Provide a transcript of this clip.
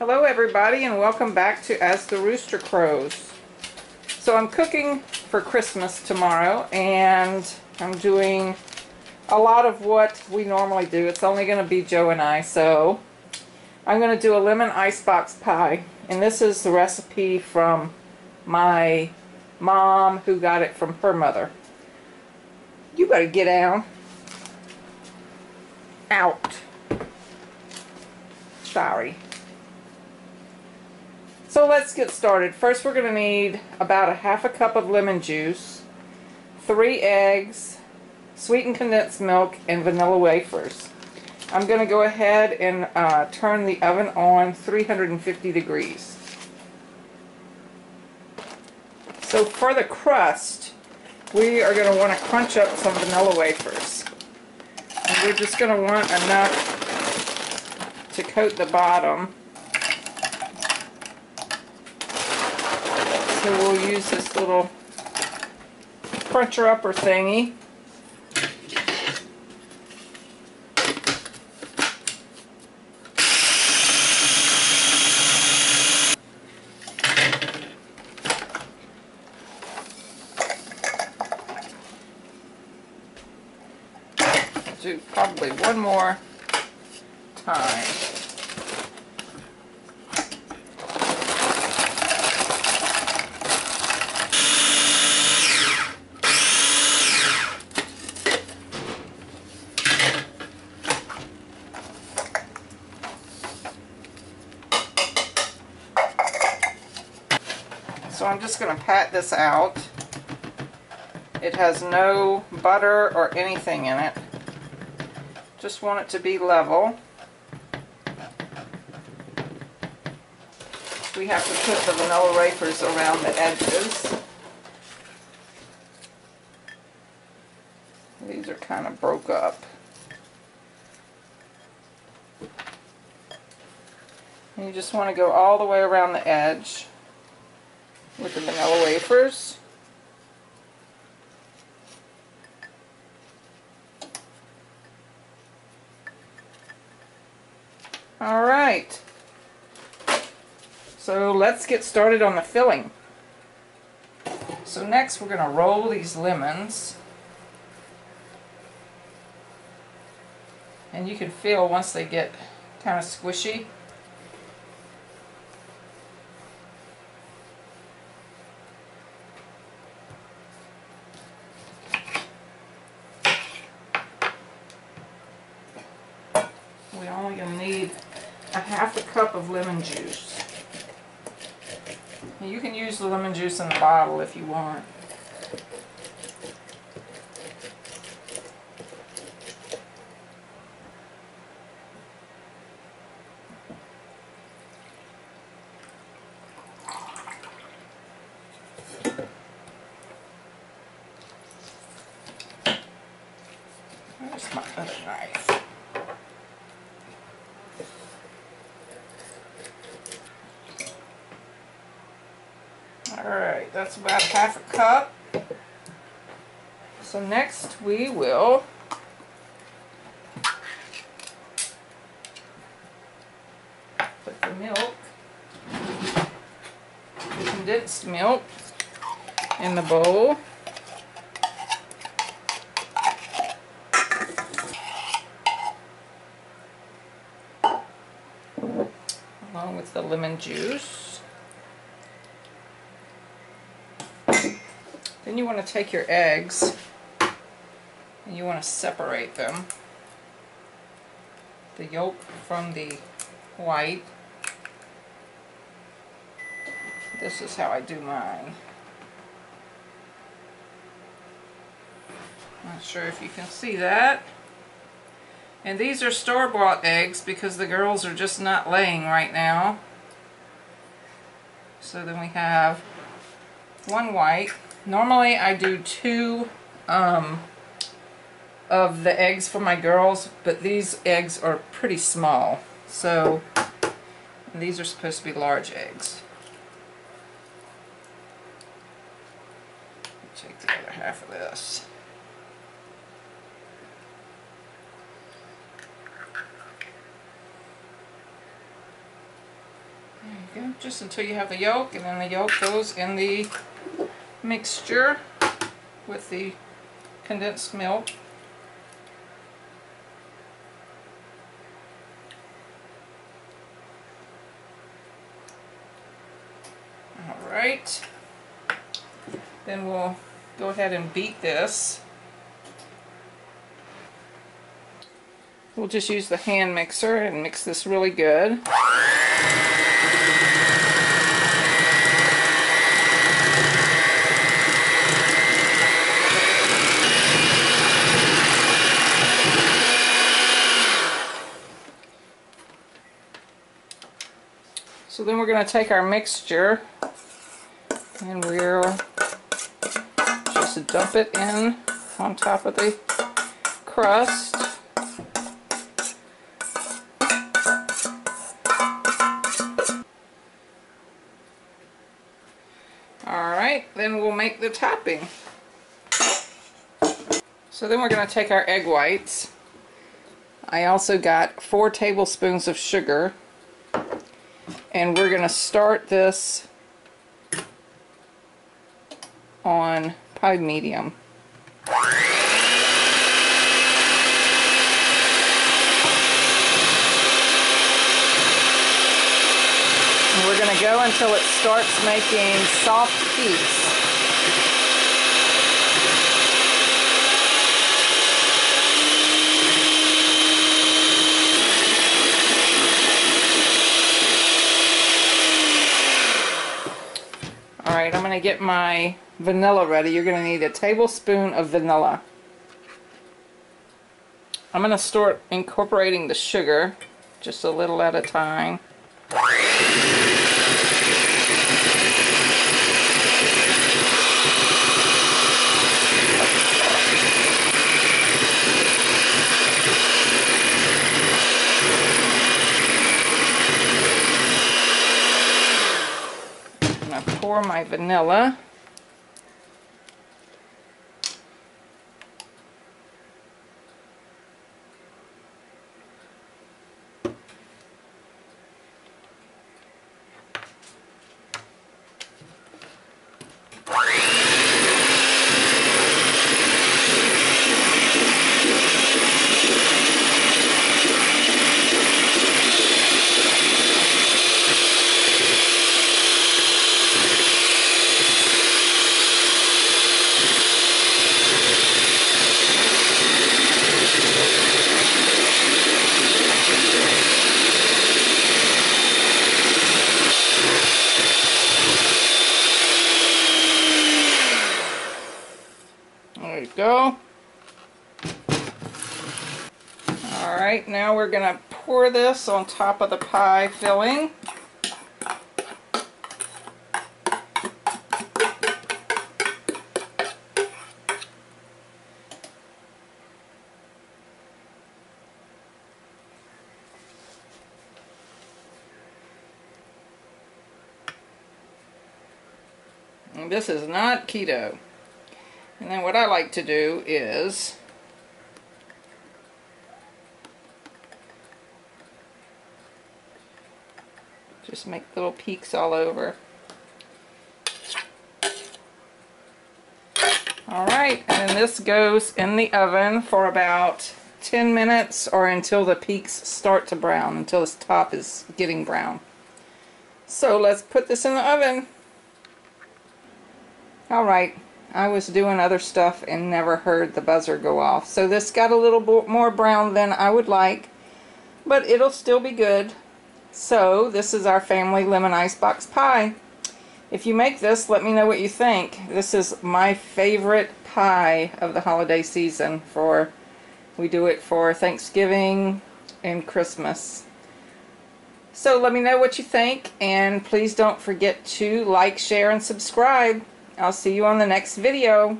Hello everybody and welcome back to As the Rooster Crows. So I'm cooking for Christmas tomorrow and I'm doing a lot of what we normally do. It's only going to be Joe and I, so I'm going to do a lemon icebox pie, and this is the recipe from my mom who got it from her mother. You better get down. Out. Sorry. So let's get started. First we're going to need about a half a cup of lemon juice, 3 eggs, sweetened condensed milk, and vanilla wafers. I'm going to go ahead and turn the oven on 350 degrees. So for the crust, we are going to want to crunch up some vanilla wafers. And we're just going to want enough to coat the bottom. So we'll use this little cruncher upper thingy. Do probably one more time. So I'm just going to pat this out. It has no butter or anything in it. Just want it to be level. We have to put the vanilla wafers around the edges. These are kind of broke up. And you just want to go all the way around the edge with the vanilla wafers. Alright, so let's get started on the filling. So next we're going to roll these lemons, and you can feel once they get kind of squishy. We're only going to need a half a cup of lemon juice. You can use the lemon juice in the bottle if you want. Where's my other knife? Alright, that's about half a cup. So next we will put the milk, the condensed milk, in the bowl. Along with the lemon juice. Then you want to take your eggs and you want to separate them, the yolk from the white. This is how I do mine. Not sure if you can see that. And these are store-bought eggs because the girls are just not laying right now. So then we have 1 white. Normally I do 2 of the eggs for my girls, but these eggs are pretty small. So these are supposed to be large eggs. Take the other half of this. go, just until you have the yolk, and then the yolk goes in the mixture with the condensed milk. Alright, then we'll go ahead and beat this. We'll just use the hand mixer and mix this really good. So then we're going to take our mixture and we'll just dump it in on top of the crust. Alright, then we'll make the topping. So then we're going to take our egg whites. I also got 4 tablespoons of sugar. And we're going to start this on high medium. And we're going to go until it starts making soft peaks. Alright, I'm going to get my vanilla ready. You're going to need a tablespoon of vanilla. I'm going to start incorporating the sugar just a little at a time. Pour my vanilla. There you go. Alright, now we're going to pour this on top of the pie filling. And this is not keto. And then what I like to do is just make little peaks all over. Alright, and then this goes in the oven for about 10 minutes or until the peaks start to brown, until this top is getting brown. So let's put this in the oven. Alright. I was doing other stuff and never heard the buzzer go off. So this got a little more brown than I would like, but it'll still be good. So this is our family lemon icebox pie. If you make this, let me know what you think. This is my favorite pie of the holiday season. We do it for Thanksgiving and Christmas. So let me know what you think, and please don't forget to like, share, and subscribe. I'll see you on the next video.